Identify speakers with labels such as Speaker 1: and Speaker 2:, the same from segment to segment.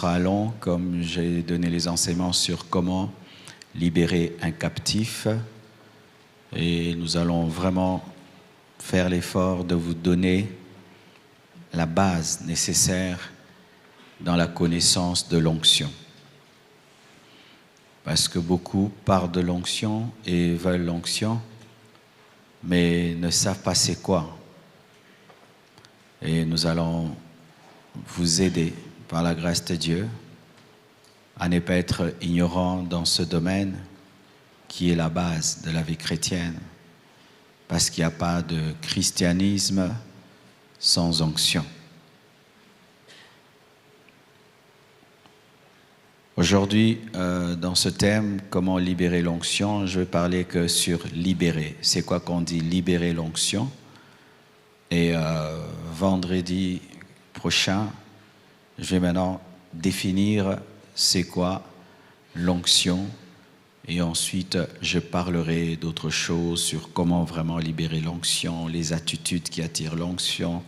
Speaker 1: sera long, comme j'ai donné les enseignements sur comment libérer un captif. Et nous allons vraiment faire l'effort de vous donner la base nécessaire dans la connaissance de l'onction. Parce que beaucoup parlent de l'onction et veulent l'onction, mais ne savent pas c'est quoi. Et nous allons vous aider par la grâce de Dieu à ne pas être ignorants dans ce domaine qui est la base de la vie chrétienne, parce qu'il n'y a pas de christianisme sans onction. Aujourd'hui, dans ce thème, comment libérer l'onction, je vais parler que sur libérer. C'est quoi qu'on dit libérer l'onction? Et vendredi prochain, je vais maintenant définir c'est quoi l'onction. Et ensuite, je parlerai d'autres choses sur comment vraiment libérer l'onction, les attitudes qui attirent l'onction,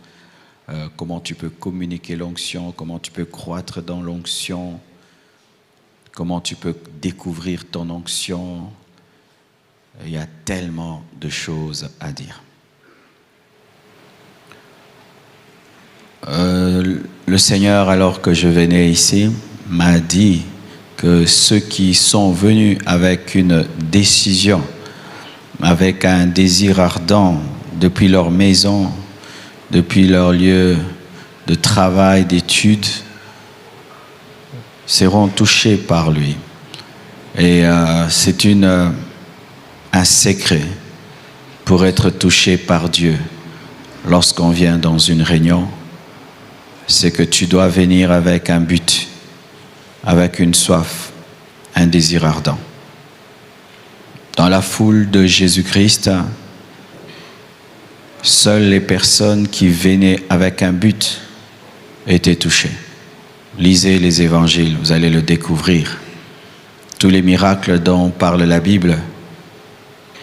Speaker 1: comment tu peux communiquer l'onction, comment tu peux croître dans l'onction, comment tu peux découvrir ton onction. Il y a tellement de choses à dire. Le Seigneur, alors que je venais ici, m'a dit que ceux qui sont venus avec une décision, avec un désir ardent depuis leur maison, depuis leur lieu de travail, d'études, seront touchés par lui. Et c'est un secret pour être touché par Dieu lorsqu'on vient dans une réunion. C'est que tu dois venir avec un but, avec une soif, un désir ardent. Dans la foule de Jésus-Christ, seules les personnes qui venaient avec un but étaient touchées. Lisez les évangiles, vous allez le découvrir. Tous les miracles dont parle la Bible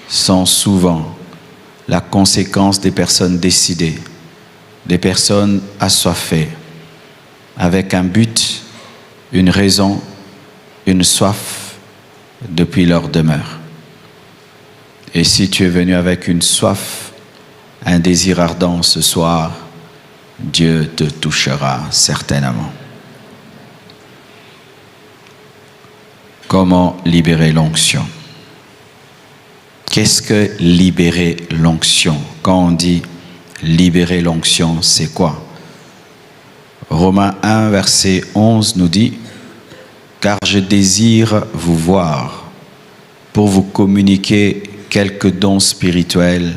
Speaker 1: sont souvent la conséquence des personnes décidées, des personnes assoiffées, avec un but, une raison, une soif depuis leur demeure. Et si tu es venu avec une soif, un désir ardent ce soir, Dieu te touchera certainement. Comment libérer l'onction? Qu'est-ce que libérer l'onction? Quand on dit libérer l'onction, c'est quoi? Romains 1, verset 11 nous dit « Car je désire vous voir pour vous communiquer quelques dons spirituels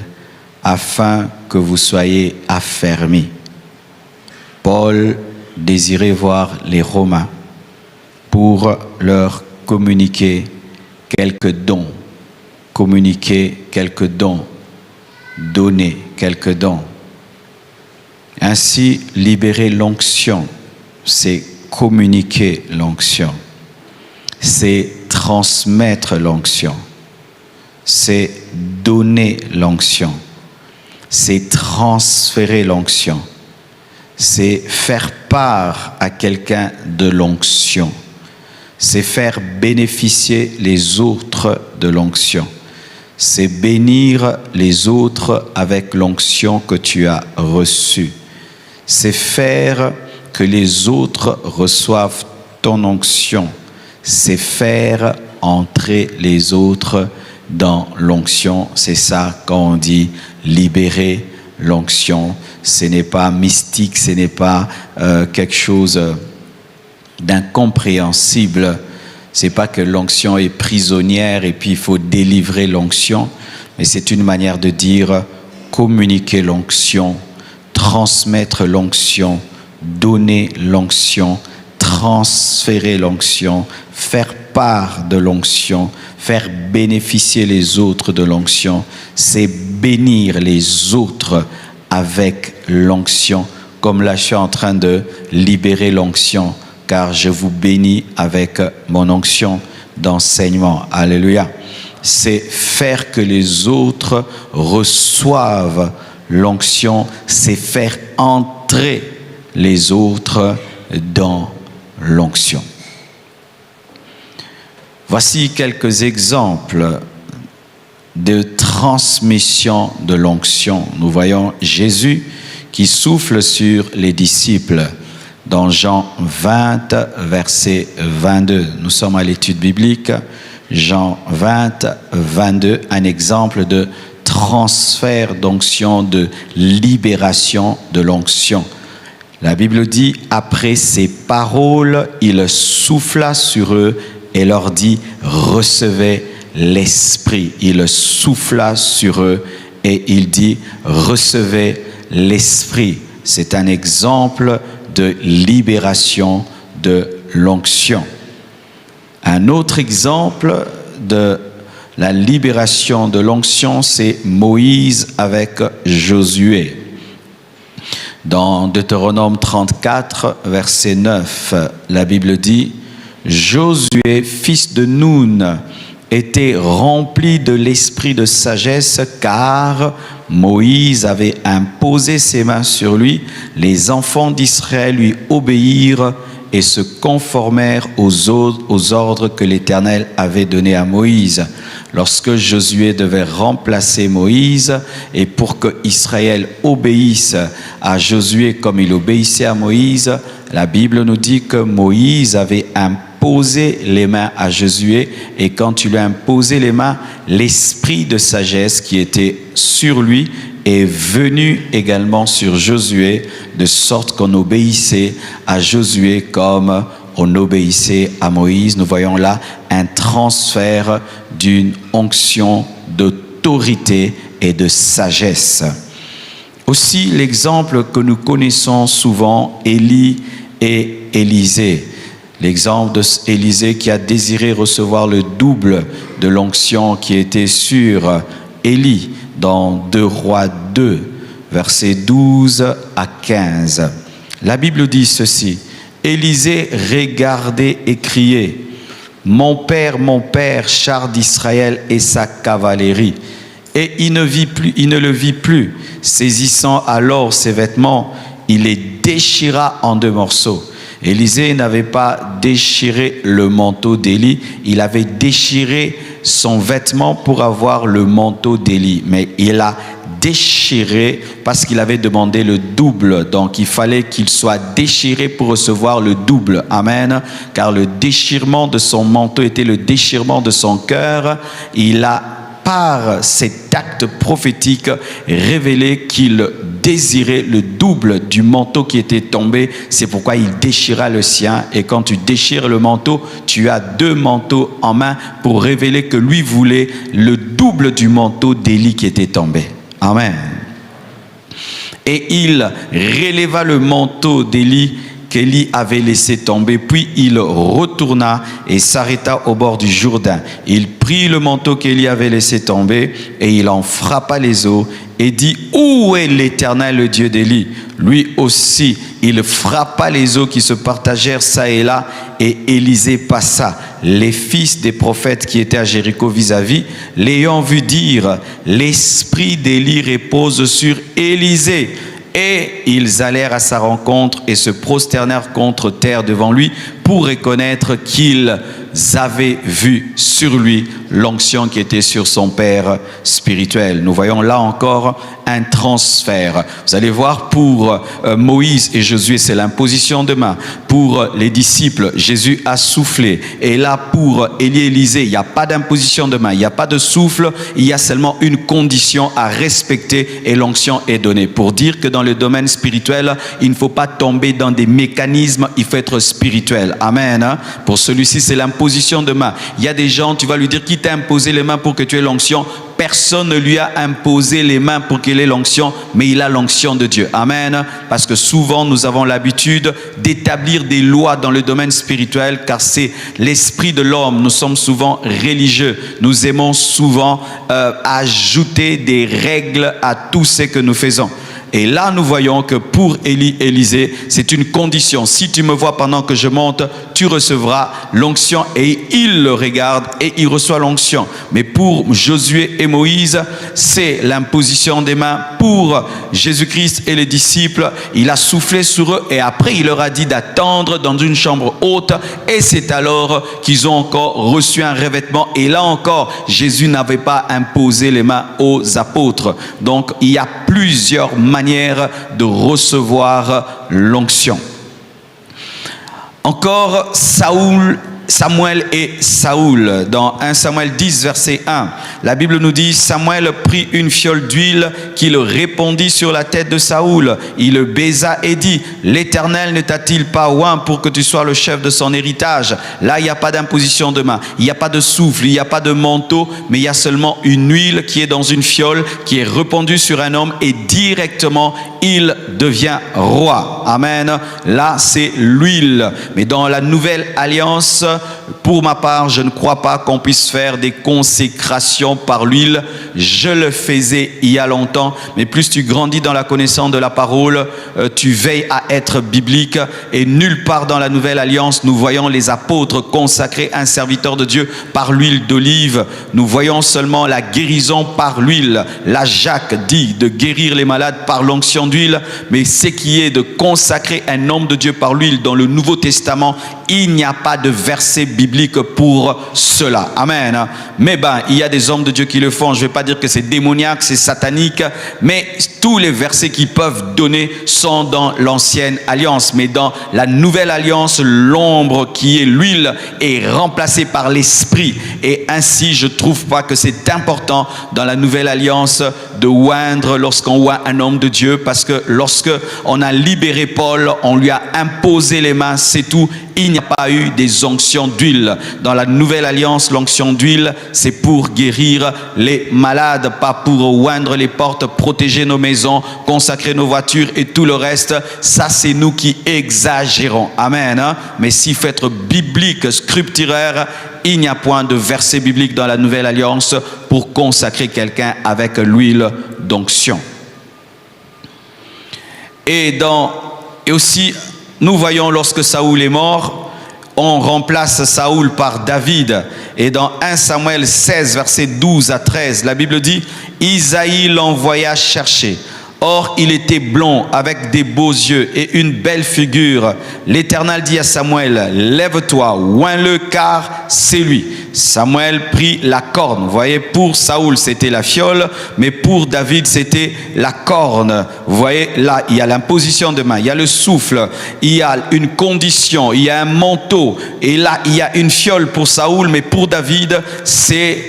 Speaker 1: afin que vous soyez affermis. » Paul désirait voir les Romains pour leur communiquer quelques dons, donner quelques dons. Ainsi, libérer l'onction, c'est communiquer l'onction, c'est transmettre l'onction, c'est donner l'onction, c'est transférer l'onction, c'est faire part à quelqu'un de l'onction, c'est faire bénéficier les autres de l'onction. C'est bénir les autres avec l'onction que tu as reçue. C'est faire que les autres reçoivent ton onction. C'est faire entrer les autres dans l'onction. C'est ça quand on dit libérer l'onction. Ce n'est pas mystique, ce n'est pas quelque chose d'incompréhensible. C'est pas que l'onction est prisonnière et puis il faut délivrer l'onction, mais c'est une manière de dire communiquer l'onction, transmettre l'onction, donner l'onction, transférer l'onction, faire part de l'onction, faire bénéficier les autres de l'onction. C'est bénir les autres avec l'onction, comme là je suis en train de libérer l'onction. Car je vous bénis avec mon onction d'enseignement. Alléluia. C'est faire que les autres reçoivent l'onction, c'est faire entrer les autres dans l'onction. Voici quelques exemples de transmission de l'onction. Nous voyons Jésus qui souffle sur les disciples dans Jean 20, verset 22. Nous sommes à l'étude biblique. Jean 20, 22, un exemple de transfert d'onction, de libération de l'onction. La Bible dit, après ces paroles, il souffla sur eux et leur dit, recevez l'Esprit. Il souffla sur eux et il dit, recevez l'Esprit. C'est un exemple de libération de l'onction. Un autre exemple de la libération de l'onction, c'est Moïse avec Josué. Dans Deutéronome 34, verset 9, la Bible dit, Josué, fils de Nun, était rempli de l'esprit de sagesse, car Moïse avait imposé ses mains sur lui. Les enfants d'Israël lui obéirent et se conformèrent aux ordres que l'Éternel avait donnés à Moïse. Lorsque Josué devait remplacer Moïse, et pour que Israël obéisse à Josué comme il obéissait à Moïse, la Bible nous dit que Moïse avait imposé les mains à Josué, et quand il lui a imposé les mains, l'esprit de sagesse qui était sur lui est venu également sur Josué, de sorte qu'on obéissait à Josué comme on obéissait à Moïse. Nous voyons là un transfert d'une onction d'autorité et de sagesse. Aussi l'exemple que nous connaissons souvent, Élie et Élisée. L'exemple d'Élisée qui a désiré recevoir le double de l'onction qui était sur Élie dans 2 Rois 2, versets 12 à 15. La Bible dit ceci, Élisée regardait et criait, mon père, char d'Israël et sa cavalerie. Et il ne le vit plus. Saisissant alors ses vêtements, il les déchira en 2 morceaux. Élisée n'avait pas déchiré le manteau d'Élie, il avait déchiré son vêtement pour avoir le manteau d'Élie. Mais il a déchiré parce qu'il avait demandé le double. Donc il fallait qu'il soit déchiré pour recevoir le double. Amen. Car le déchirement de son manteau était le déchirement de son cœur. Il a, par cet acte prophétique, révélé qu'il désirait le double du manteau qui était tombé. C'est pourquoi il déchira le sien. Et quand tu déchires le manteau, tu as 2 manteaux en main pour révéler que lui voulait le double du manteau d'Élie qui était tombé. Amen. Et il releva le manteau d'Élie qu'Élie avait laissé tomber, puis il retourna et s'arrêta au bord du Jourdain. Il prit le manteau qu'Élie avait laissé tomber et il en frappa les eaux et dit, où est l'Éternel, le Dieu d'Élie? Lui aussi, il frappa les eaux qui se partagèrent çà et là, et Élisée passa. Les fils des prophètes qui étaient à Jéricho vis-à-vis, l'ayant vu dire, l'esprit d'Élie repose sur Élisée. Et ils allèrent à sa rencontre et se prosternèrent contre terre devant lui pour reconnaître qu'ils avaient vu sur lui l'onction qui était sur son père spirituel. Nous voyons là encore un transfert. Vous allez voir, pour Moïse et Josué, c'est l'imposition de main. Pour les disciples, Jésus a soufflé. Et là, pour Élie et Élisée, il n'y a pas d'imposition de main, il n'y a pas de souffle, il y a seulement une condition à respecter et l'onction est donnée. Pour dire que dans le domaine spirituel, il ne faut pas tomber dans des mécanismes, il faut être spirituel. Amen. Pour celui-ci, c'est l'imposition de main. Il y a des gens, tu vas lui dire, qui t'a imposé les mains pour que tu aies l'onction? Personne ne lui a imposé les mains pour qu'il ait l'onction, mais il a l'onction de Dieu. Amen. Parce que souvent, nous avons l'habitude d'établir des lois dans le domaine spirituel, car c'est l'esprit de l'homme. Nous sommes souvent religieux. Nous aimons souvent ajouter des règles à tout ce que nous faisons. Et là, nous voyons que pour Élysée, c'est une condition. Si tu me vois pendant que je monte, tu recevras l'onction. Et il le regarde et il reçoit l'onction. Mais pour Josué et Moïse, c'est l'imposition des mains. Pour Jésus-Christ et les disciples, il a soufflé sur eux et après il leur a dit d'attendre dans une chambre haute. Et c'est alors qu'ils ont encore reçu un revêtement. Et là encore, Jésus n'avait pas imposé les mains aux apôtres. Donc il y a plusieurs manières de recevoir l'onction. Encore Samuel et Saoul, dans 1 Samuel 10, verset 1, la Bible nous dit, Samuel prit une fiole d'huile qu'il répandit sur la tête de Saoul. Il le baisa et dit, l'Éternel ne t'a-t-il pas oint pour que tu sois le chef de son héritage? Là, il n'y a pas d'imposition de main, il n'y a pas de souffle, il n'y a pas de manteau, mais il y a seulement une huile qui est dans une fiole, qui est répandue sur un homme et directement, il devient roi. Amen. Là, c'est l'huile. Mais dans la nouvelle alliance, pour ma part, je ne crois pas qu'on puisse faire des consécrations par l'huile. Je le faisais il y a longtemps, mais plus tu grandis dans la connaissance de la parole, tu veilles à être biblique. Et nulle part dans la nouvelle alliance, nous voyons les apôtres consacrer un serviteur de Dieu par l'huile d'olive. Nous voyons seulement la guérison par l'huile. Là, Jacques dit de guérir les malades par l'onction d'huile, mais ce qui est de consacrer un homme de Dieu par l'huile dans le Nouveau Testament, il n'y a pas de verset biblique pour cela. Amen. Mais il y a des hommes de Dieu qui le font. Je ne vais pas dire que c'est démoniaque, c'est satanique, mais tous les versets qu'ils peuvent donner sont dans l'ancienne alliance. Mais dans la nouvelle alliance, l'ombre qui est l'huile est remplacée par l'esprit. Et ainsi, je ne trouve pas que c'est important dans la nouvelle alliance de oindre lorsqu'on oint un homme de Dieu, parce que lorsque on a libéré Paul, on lui a imposé les mains, c'est tout. Il n'y a pas eu des onctions d'huile. Dans la nouvelle alliance, l'onction d'huile, c'est pour guérir les malades, pas pour oindre les portes, protéger nos maisons, consacrer nos voitures et tout le reste. Ça, c'est nous qui exagérons. Amen. Mais s'il faut être biblique, scripturaire, il n'y a point de verset biblique dans la nouvelle alliance pour consacrer quelqu'un avec l'huile d'onction. Et aussi, nous voyons lorsque Saoul est mort, on remplace Saoul par David. Et dans 1 Samuel 16, versets 12 à 13, la Bible dit, Isaïe l'envoya chercher. Or, il était blond, avec des beaux yeux et une belle figure. L'Éternel dit à Samuel, lève-toi, oins-le, car c'est lui. Samuel prit la corne. Vous voyez, pour Saoul, c'était la fiole, mais pour David, c'était la corne. Vous voyez, là, il y a l'imposition de main, il y a le souffle, il y a une condition, il y a un manteau. Et là, il y a une fiole pour Saoul, mais pour David, c'est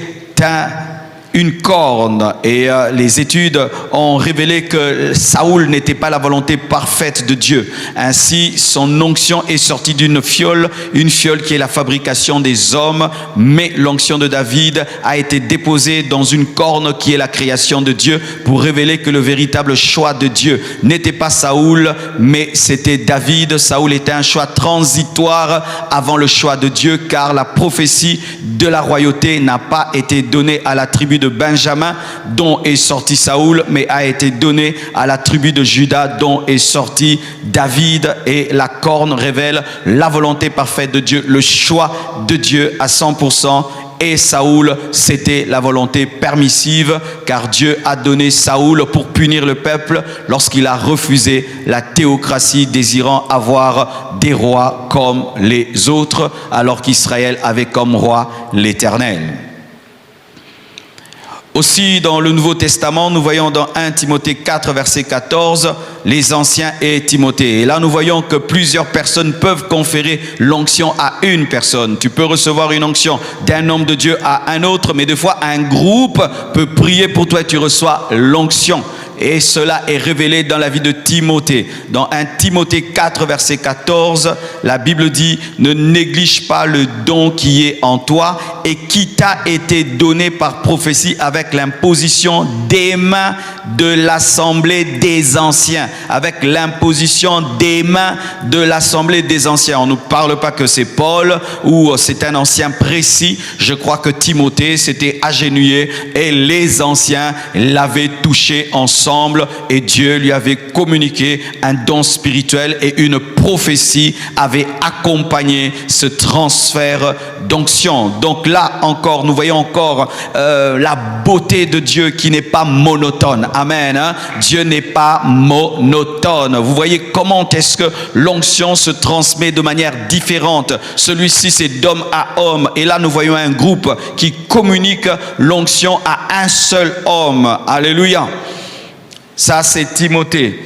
Speaker 1: une corne. Et les études ont révélé que Saoul n'était pas la volonté parfaite de Dieu. Ainsi, son onction est sortie d'une fiole, une fiole qui est la fabrication des hommes, mais l'onction de David a été déposée dans une corne qui est la création de Dieu, pour révéler que le véritable choix de Dieu n'était pas Saoul, mais c'était David. Saoul était un choix transitoire avant le choix de Dieu, car la prophétie de la royauté n'a pas été donnée à la tribu de Benjamin, dont est sorti Saoul, mais a été donné à la tribu de Juda, dont est sorti David. Et la corne révèle la volonté parfaite de Dieu, le choix de Dieu à 100%. Et Saoul, c'était la volonté permissive, car Dieu a donné Saoul pour punir le peuple lorsqu'il a refusé la théocratie, désirant avoir des rois comme les autres, alors qu'Israël avait comme roi l'Éternel. Aussi, dans le Nouveau Testament, nous voyons dans 1 Timothée 4, verset 14, les anciens et Timothée. Et là, nous voyons que plusieurs personnes peuvent conférer l'onction à une personne. Tu peux recevoir une onction d'un homme de Dieu à un autre, mais des fois, un groupe peut prier pour toi et tu reçois l'onction. Et cela est révélé dans la vie de Timothée. Dans 1 Timothée 4, verset 14, la Bible dit « Ne néglige pas le don qui est en toi et qui t'a été donné par prophétie avec l'imposition des mains de l'assemblée des anciens. » Avec l'imposition des mains de l'assemblée des anciens. On ne nous parle pas que c'est Paul ou c'est un ancien précis. Je crois que Timothée s'était agenouillé et les anciens l'avaient touché ensemble. ensemble et Dieu lui avait communiqué un don spirituel et une prophétie avait accompagné ce transfert d'onction. Donc là encore, nous voyons encore la beauté de Dieu qui n'est pas monotone. Amen. Hein? Dieu n'est pas monotone. Vous voyez comment est-ce que l'onction se transmet de manière différente. Celui-ci, c'est d'homme à homme. Et là, nous voyons un groupe qui communique l'onction à un seul homme. Alléluia. Ça, c'est Timothée.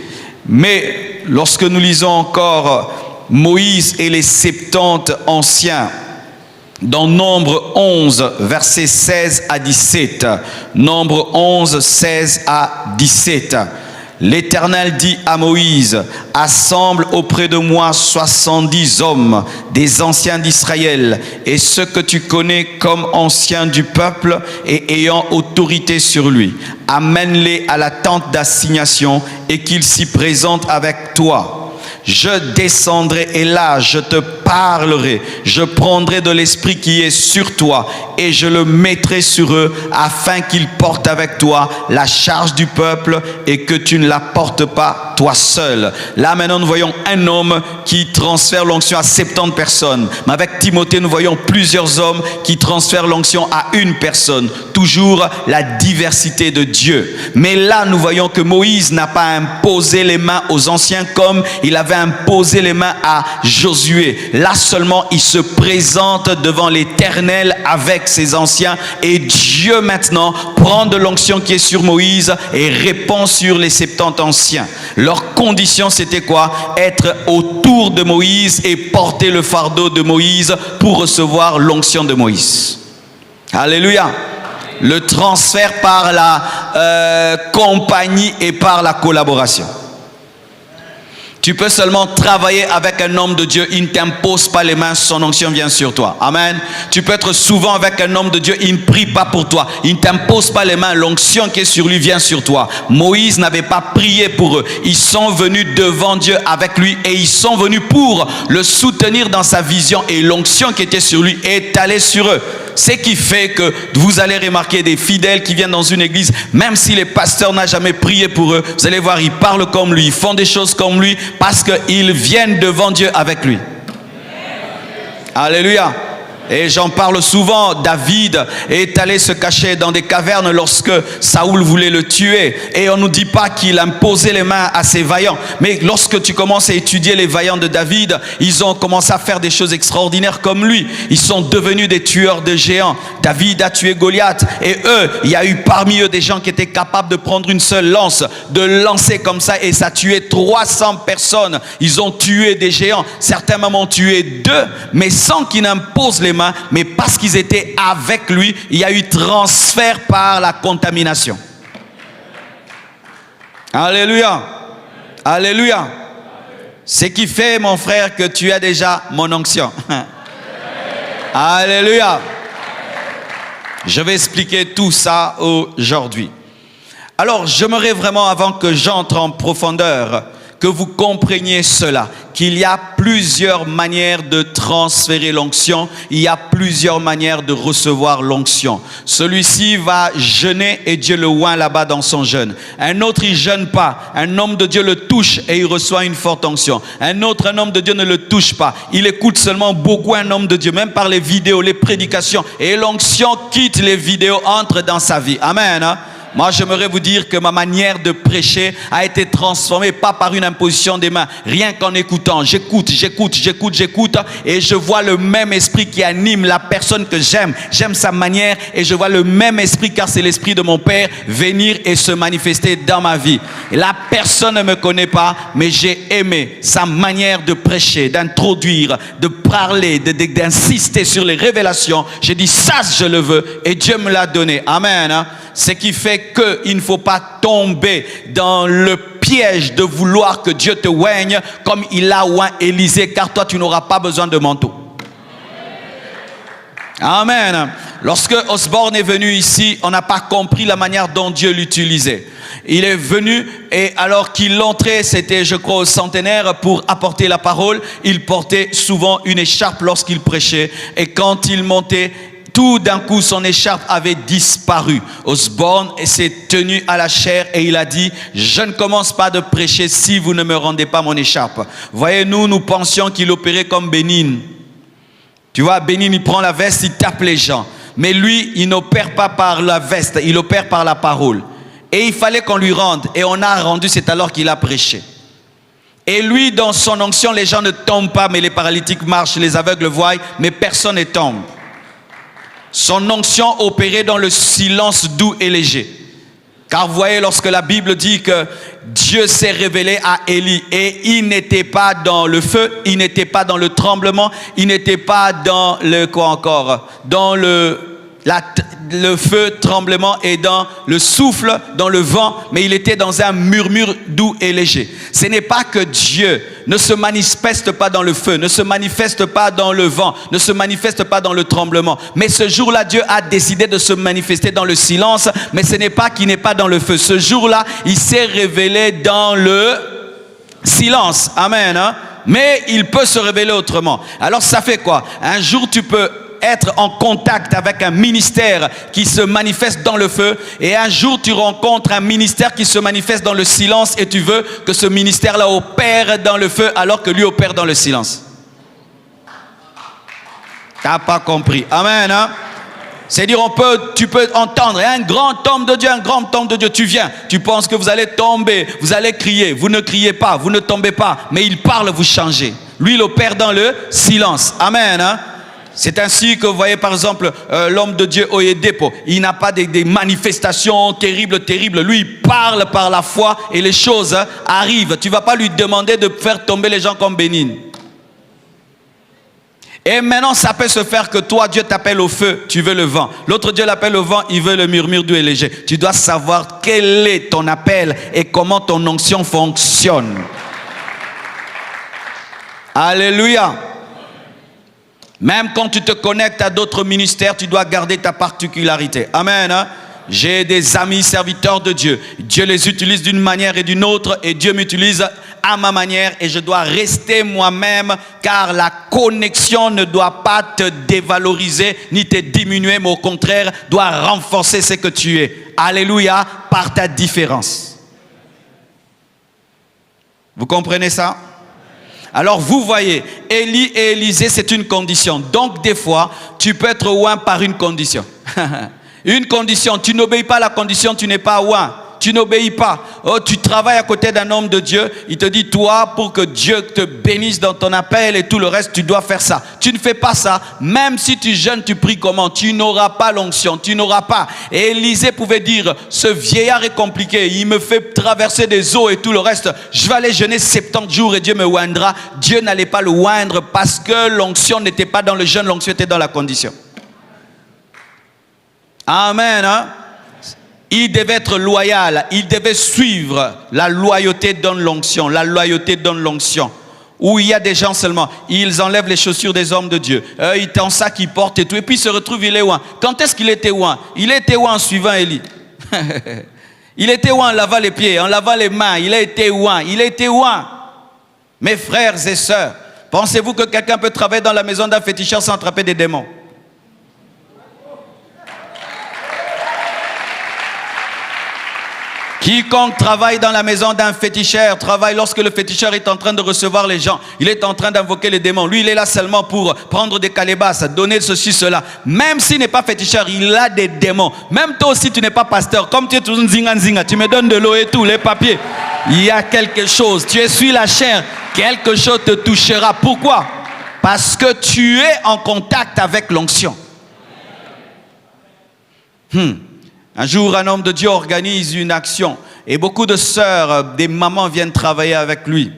Speaker 1: Mais lorsque nous lisons encore Moïse et les 70 anciens, dans Nombre 11, versets 16 à 17, Nombre 11, 16 à 17, l'Éternel dit à Moïse, assemble auprès de moi 70 hommes, des anciens d'Israël, et ceux que tu connais comme anciens du peuple et ayant autorité sur lui. Amène-les à la tente d'assignation et qu'ils s'y présentent avec toi. Je descendrai et là je te parlerai, je prendrai de l'esprit qui est sur toi et je le mettrai sur eux afin qu'ils portent avec toi la charge du peuple et que tu ne la portes pas toi seul. Là maintenant nous voyons un homme qui transfère l'onction à 70 personnes. Mais avec Timothée nous voyons plusieurs hommes qui transfèrent l'onction à une personne. Toujours la diversité de Dieu. Mais là nous voyons que Moïse n'a pas imposé les mains aux anciens comme il avait imposé les mains à Josué. Là seulement il se présente devant l'Éternel avec ses anciens et Dieu maintenant prend de l'onction qui est sur Moïse et répand sur les 70 anciens. Leur condition c'était quoi? Être autour de Moïse et porter le fardeau de Moïse pour recevoir l'onction de Moïse. Alléluia. Le transfert par la compagnie et par la collaboration. Tu peux seulement travailler avec un homme de Dieu, il ne t'impose pas les mains, son onction vient sur toi. Amen. Tu peux être souvent avec un homme de Dieu, il ne prie pas pour toi, il ne t'impose pas les mains, l'onction qui est sur lui vient sur toi. Moïse n'avait pas prié pour eux, ils sont venus devant Dieu avec lui et ils sont venus pour le soutenir dans sa vision et l'onction qui était sur lui est allée sur eux. Ce qui fait que vous allez remarquer des fidèles qui viennent dans une église, même si les pasteurs n'ont jamais prié pour eux, vous allez voir, ils parlent comme lui, ils font des choses comme lui, parce qu'ils viennent devant Dieu avec lui. Alléluia. Et j'en parle souvent, David est allé se cacher dans des cavernes lorsque Saoul voulait le tuer. Et on ne nous dit pas qu'il a imposé les mains à ses vaillants. Mais lorsque tu commences à étudier les vaillants de David, ils ont commencé à faire des choses extraordinaires comme lui. Ils sont devenus des tueurs de géants. David a tué Goliath. Et eux, il y a eu parmi eux des gens qui étaient capables de prendre une seule lance, de lancer comme ça et ça a tué 300 personnes. Ils ont tué des géants. Certains même ont tué 2, mais sans qu'ils n'imposent les mains. Mais parce qu'ils étaient avec lui, il y a eu transfert par la contamination. Alléluia. Alléluia. Ce qui fait, mon frère, que tu as déjà mon onction. Alléluia. Je vais expliquer tout ça aujourd'hui. Alors, j'aimerais vraiment, avant que j'entre en profondeur, que vous compreniez cela, qu'il y a plusieurs manières de transférer l'onction, il y a plusieurs manières de recevoir l'onction. Celui-ci va jeûner et Dieu le oint là-bas dans son jeûne. Un autre, il jeûne pas. Un homme de Dieu le touche et il reçoit une forte onction. Un homme de Dieu ne le touche pas. Il écoute seulement beaucoup un homme de Dieu, même par les vidéos, les prédications. Et l'onction quitte les vidéos, entre dans sa vie. Amen. Hein? Moi, j'aimerais vous dire que ma manière de prêcher a été transformée, pas par une imposition des mains, rien qu'en écoutant. J'écoute, et je vois le même esprit qui anime la personne que j'aime. J'aime sa manière et je vois le même esprit, car c'est l'esprit de mon Père, venir et se manifester dans ma vie. Et la personne ne me connaît pas, mais j'ai aimé sa manière de prêcher, d'introduire, de parler, d'insister sur les révélations. J'ai dit, ça, je le veux, et Dieu me l'a donné. Amen. Ce qui fait qu'il ne faut pas tomber dans le piège de vouloir que Dieu te oigne comme il a oint Élisée, car toi tu n'auras pas besoin de manteau. Amen. Lorsque Osborne est venu ici, on n'a pas compris la manière dont Dieu l'utilisait. Il est venu et alors qu'il entrait, c'était je crois au centenaire pour apporter la parole, il portait souvent une écharpe lorsqu'il prêchait et quand il montait, Tout d'un coup, son écharpe avait disparu. Osborne s'est tenu à la chair et il a dit, je ne commence pas de prêcher si vous ne me rendez pas mon écharpe. Voyez, nous pensions qu'il opérait comme Bénigne. Tu vois, Bénigne, il prend la veste, il tape les gens. Mais lui, il n'opère pas par la veste, il opère par la parole. Et il fallait qu'on lui rende. Et on a rendu, c'est alors qu'il a prêché. Et lui, dans son onction, les gens ne tombent pas, mais les paralytiques marchent, les aveugles voient, mais personne ne tombe. Son onction opérait dans le silence doux et léger. Car vous voyez, lorsque la Bible dit que Dieu s'est révélé à Élie et il n'était pas dans le feu, il n'était pas dans le tremblement, il n'était pas dans le quoi encore, dans le feu, tremblement et dans le souffle, dans le vent, mais il était dans un murmure doux et léger. Ce n'est pas que Dieu ne se manifeste pas dans le feu, ne se manifeste pas dans le vent, ne se manifeste pas dans le tremblement. Mais ce jour-là, Dieu a décidé de se manifester dans le silence, mais ce n'est pas qu'il n'est pas dans le feu. Ce jour-là, il s'est révélé dans le silence. Amen. Hein? Mais il peut se révéler autrement. Alors ça fait quoi? Un jour, tu peux être en contact avec un ministère qui se manifeste dans le feu et un jour tu rencontres un ministère qui se manifeste dans le silence et tu veux que ce ministère-là opère dans le feu alors que lui opère dans le silence. T'as pas compris. Amen. Hein? C'est-à-dire tu peux entendre un grand homme de Dieu, un grand homme de Dieu, tu viens, tu penses que vous allez tomber, vous allez crier, vous ne criez pas, vous ne tombez pas, mais il parle, vous changez. Lui, il opère dans le silence. Amen. Hein? C'est ainsi que vous voyez par exemple l'homme de Dieu Oyedepo. Il n'a pas des manifestations terribles. Lui, il parle par la foi et les choses arrivent. Tu ne vas pas lui demander de faire tomber les gens comme Bénigne. Et maintenant, ça peut se faire que toi, Dieu t'appelle au feu, tu veux le vent. L'autre Dieu l'appelle au vent, il veut le murmure doux et léger. Tu dois savoir quel est ton appel et comment ton onction fonctionne. Alléluia. Même quand tu te connectes à d'autres ministères, tu dois garder ta particularité. Amen. Hein? J'ai des amis serviteurs de Dieu. Dieu les utilise d'une manière et d'une autre et Dieu m'utilise à ma manière et je dois rester moi-même car la connexion ne doit pas te dévaloriser ni te diminuer, mais au contraire doit renforcer ce que tu es. Alléluia, par ta différence. Vous comprenez ça? Alors vous voyez, Élie et Élisée, c'est une condition. Donc des fois, tu peux être oint par une condition. Une condition, tu n'obéis pas à la condition, tu n'es pas oint. Tu n'obéis pas. Oh, tu travailles à côté d'un homme de Dieu, il te dit, toi, pour que Dieu te bénisse dans ton appel et tout le reste, tu dois faire ça. Tu ne fais pas ça, même si tu jeûnes, tu pries comment? Tu n'auras pas l'onction, tu n'auras pas. Et Élisée pouvait dire, ce vieillard est compliqué, il me fait traverser des eaux et tout le reste, je vais aller jeûner 70 jours et Dieu me oindra. Dieu n'allait pas le oindre parce que l'onction n'était pas dans le jeûne, l'onction était dans la condition. Amen, hein? Il devait être loyal, il devait suivre. La loyauté donne l'onction, la loyauté donne l'onction. Où il y a des gens seulement, ils enlèvent les chaussures des hommes de Dieu. Ils t'en sac, ils portent et tout. Et puis il se retrouve, il est oint. Quand est-ce qu'il était oint? Il était oint en suivant Élie. Il était oint en lavant les pieds, en lavant les mains. Il a été oint, il a été oint. Mes frères et sœurs, pensez-vous que quelqu'un peut travailler dans la maison d'un féticheur sans attraper des démons? Quiconque travaille dans la maison d'un féticheur travaille lorsque le féticheur est en train de recevoir les gens. Il est en train d'invoquer les démons. Lui, il est là seulement pour prendre des calebasses, donner ceci, cela. Même s'il n'est pas féticheur, il a des démons. Même toi aussi, tu n'es pas pasteur. Comme tu es toujours zinga, tu me donnes de l'eau et tout, les papiers. Il y a quelque chose. Tu essuies la chair. Quelque chose te touchera. Pourquoi? Parce que tu es en contact avec l'onction. Un jour, un homme de Dieu organise une action et beaucoup de sœurs, des mamans viennent travailler avec lui.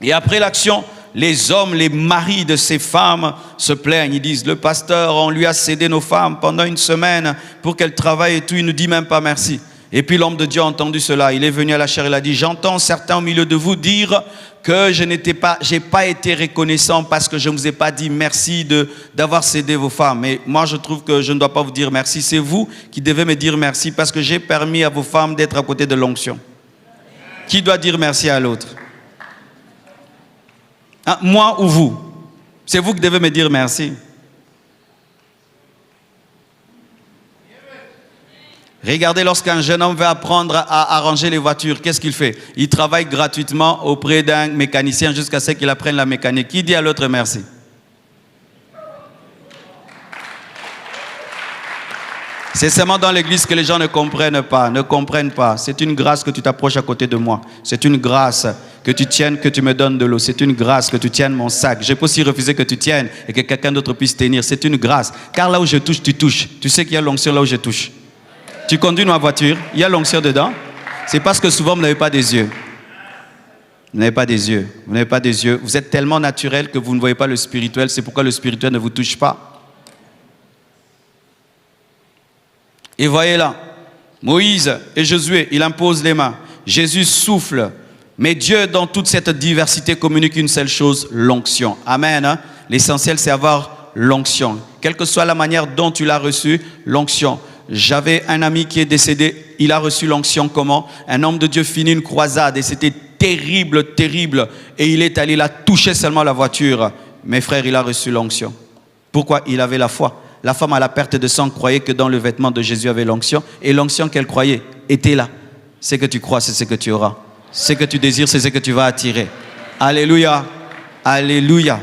Speaker 1: Et après l'action, les hommes, les maris de ces femmes se plaignent. Ils disent, le pasteur, on lui a cédé nos femmes pendant une semaine pour qu'elles travaillent et tout, il ne dit même pas merci. Et puis l'homme de Dieu a entendu cela, il est venu à la chair, il a dit, j'entends certains au milieu de vous dire que j'ai pas été reconnaissant parce que je ne vous ai pas dit merci d'avoir cédé vos femmes. Mais moi je trouve que je ne dois pas vous dire merci, c'est vous qui devez me dire merci parce que j'ai permis à vos femmes d'être à côté de l'onction. Qui doit dire merci à l'autre? Moi ou vous? C'est vous qui devez me dire merci. Regardez, lorsqu'un jeune homme veut apprendre à arranger les voitures, qu'est-ce qu'il fait? Il travaille gratuitement auprès d'un mécanicien jusqu'à ce qu'il apprenne la mécanique. Qui dit à l'autre merci? C'est seulement dans l'église que les gens ne comprennent pas. C'est une grâce que tu t'approches à côté de moi. C'est une grâce que tu tiennes, que tu me donnes de l'eau. C'est une grâce que tu tiennes mon sac. Je peux aussi refuser que tu tiennes et que quelqu'un d'autre puisse tenir. C'est une grâce. Car là où je touche, tu touches. Tu sais qu'il y a l'onction là où je touche. Tu conduis ma voiture, il y a l'onction dedans. C'est parce que souvent vous n'avez pas des yeux. Vous n'avez pas des yeux. Vous n'avez pas des yeux. Vous êtes tellement naturel que vous ne voyez pas le spirituel. C'est pourquoi le spirituel ne vous touche pas. Et voyez là, Moïse et Josué, il impose les mains. Jésus souffle. Mais Dieu, dans toute cette diversité, communique une seule chose, l'onction. Amen. Hein? L'essentiel, c'est avoir l'onction. Quelle que soit la manière dont tu l'as reçu, l'onction. J'avais un ami qui est décédé. Il a reçu l'onction comment? Un homme de Dieu finit une croisade et c'était terrible, terrible. Et il est allé là toucher seulement la voiture. Mes frères, il a reçu l'onction. Pourquoi? Il avait la foi. La femme à la perte de sang croyait que dans le vêtement de Jésus avait l'onction. Et l'onction qu'elle croyait était là. Ce que tu crois, c'est ce que tu auras. Ce que tu désires, c'est ce que tu vas attirer. Alléluia. Alléluia.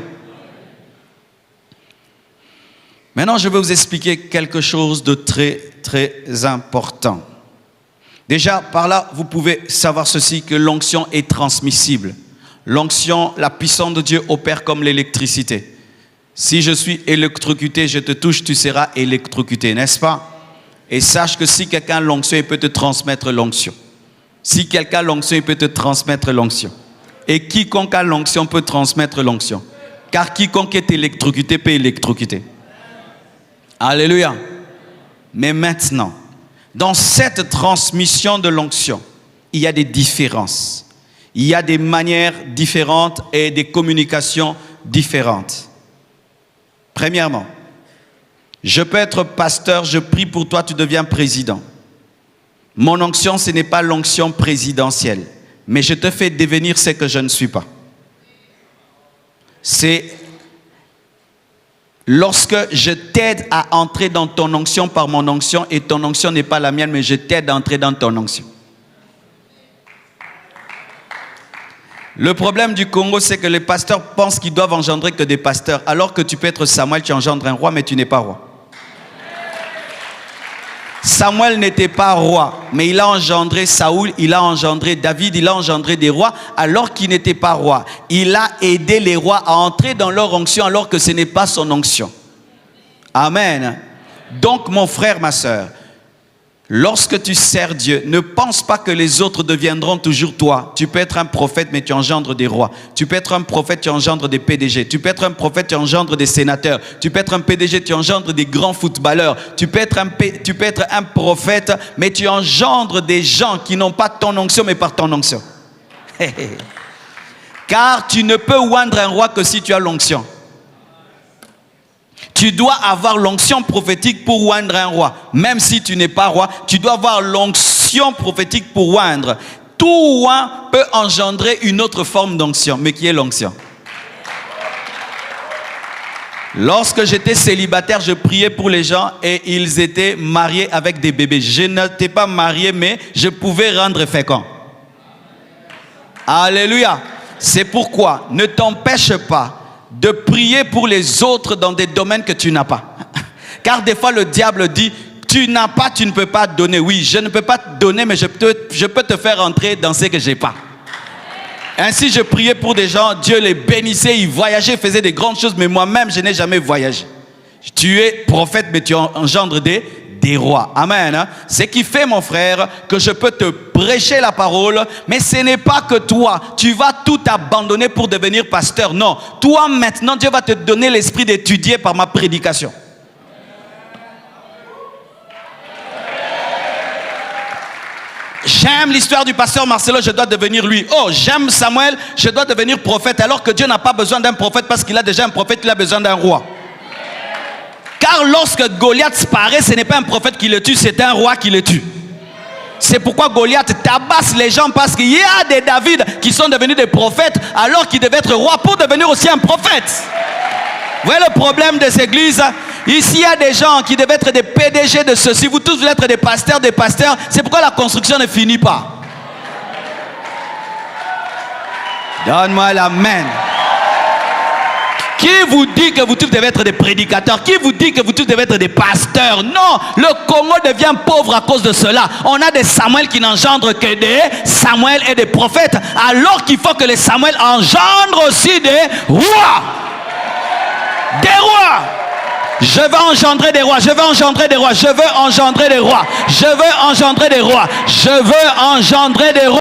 Speaker 1: Maintenant, je vais vous expliquer quelque chose de très, très important. Déjà, par là, vous pouvez savoir ceci, que l'onction est transmissible. L'onction, la puissance de Dieu opère comme l'électricité. Si je suis électrocuté, je te touche, tu seras électrocuté, n'est-ce pas? Et sache que si quelqu'un a l'onction, il peut te transmettre l'onction. Si quelqu'un a l'onction, il peut te transmettre l'onction. Et quiconque a l'onction peut transmettre l'onction. Car quiconque est électrocuté peut électrocuter. Alléluia. Mais maintenant, dans cette transmission de l'onction, il y a des différences. Il y a des manières différentes et des communications différentes. Premièrement, je peux être pasteur, je prie pour toi, tu deviens président. Mon onction, ce n'est pas l'onction présidentielle, mais je te fais devenir ce que je ne suis pas. C'est lorsque je t'aide à entrer dans ton onction par mon onction, et ton onction n'est pas la mienne, mais je t'aide à entrer dans ton onction. Le problème du Congo, c'est que les pasteurs pensent qu'ils doivent engendrer que des pasteurs, alors que tu peux être Samuel, tu engendres un roi, mais tu n'es pas roi. Samuel n'était pas roi, mais il a engendré Saoul, il a engendré David, il a engendré des rois, alors qu'il n'était pas roi. Il a aidé les rois à entrer dans leur onction, alors que ce n'est pas son onction. Amen. Donc, mon frère, ma soeur, lorsque tu sers Dieu, ne pense pas que les autres deviendront toujours toi. Tu peux être un prophète, mais tu engendres des rois. Tu peux être un prophète, tu engendres des PDG. Tu peux être un prophète, tu engendres des sénateurs. Tu peux être un PDG, tu engendres des grands footballeurs. Tu peux être un prophète, mais tu engendres des gens qui n'ont pas ton onction, mais par ton onction. Car tu ne peux oindre un roi que si tu as l'onction. Tu dois avoir l'onction prophétique pour oindre un roi. Même si tu n'es pas roi, tu dois avoir l'onction prophétique pour oindre. Tout oint peut engendrer une autre forme d'onction. Mais qui est l'onction? Lorsque j'étais célibataire, je priais pour les gens et ils étaient mariés avec des bébés. Je n'étais pas marié, mais je pouvais rendre fécond. Alléluia. C'est pourquoi ne t'empêche pas de prier pour les autres dans des domaines que tu n'as pas. Car des fois le diable dit, tu n'as pas, tu ne peux pas donner. Oui, je ne peux pas te donner, mais je peux te faire entrer dans ce que je n'ai pas. Ainsi je priais pour des gens, Dieu les bénissait, ils voyageaient, faisaient des grandes choses, mais moi-même je n'ai jamais voyagé. Tu es prophète, mais tu engendres des rois. Amen. Hein? Ce qui fait, mon frère, que je peux te prêcher la parole, mais ce n'est pas que toi, tu vas tout abandonner pour devenir pasteur. Non, toi maintenant, Dieu va te donner l'esprit d'étudier par ma prédication. J'aime l'histoire du pasteur Marcelo, je dois devenir lui. Oh, j'aime Samuel, je dois devenir prophète, alors que Dieu n'a pas besoin d'un prophète parce qu'il a déjà un prophète, il a besoin d'un roi. Car lorsque Goliath paraît, ce n'est pas un prophète qui le tue, c'est un roi qui le tue. C'est pourquoi Goliath tabasse les gens, parce qu'il y a des David qui sont devenus des prophètes alors qu'ils devaient être rois pour devenir aussi un prophète. Vous voyez le problème des églises? Ici, il y a des gens qui devaient être des PDG de ceci. Vous tous voulez être des pasteurs, des pasteurs. C'est pourquoi la construction ne finit pas. Donne-moi l'amen. Qui vous dit que vous tous devez être des prédicateurs? Qui vous dit que vous tous devez être des pasteurs? Non, le Congo devient pauvre à cause de cela. On a des Samuel qui n'engendrent que des Samuel et des prophètes, alors qu'il faut que les Samuel engendrent aussi des rois. Des rois. Je veux engendrer des rois, je veux engendrer des rois, je veux engendrer des rois, je veux engendrer des rois, je veux engendrer des rois.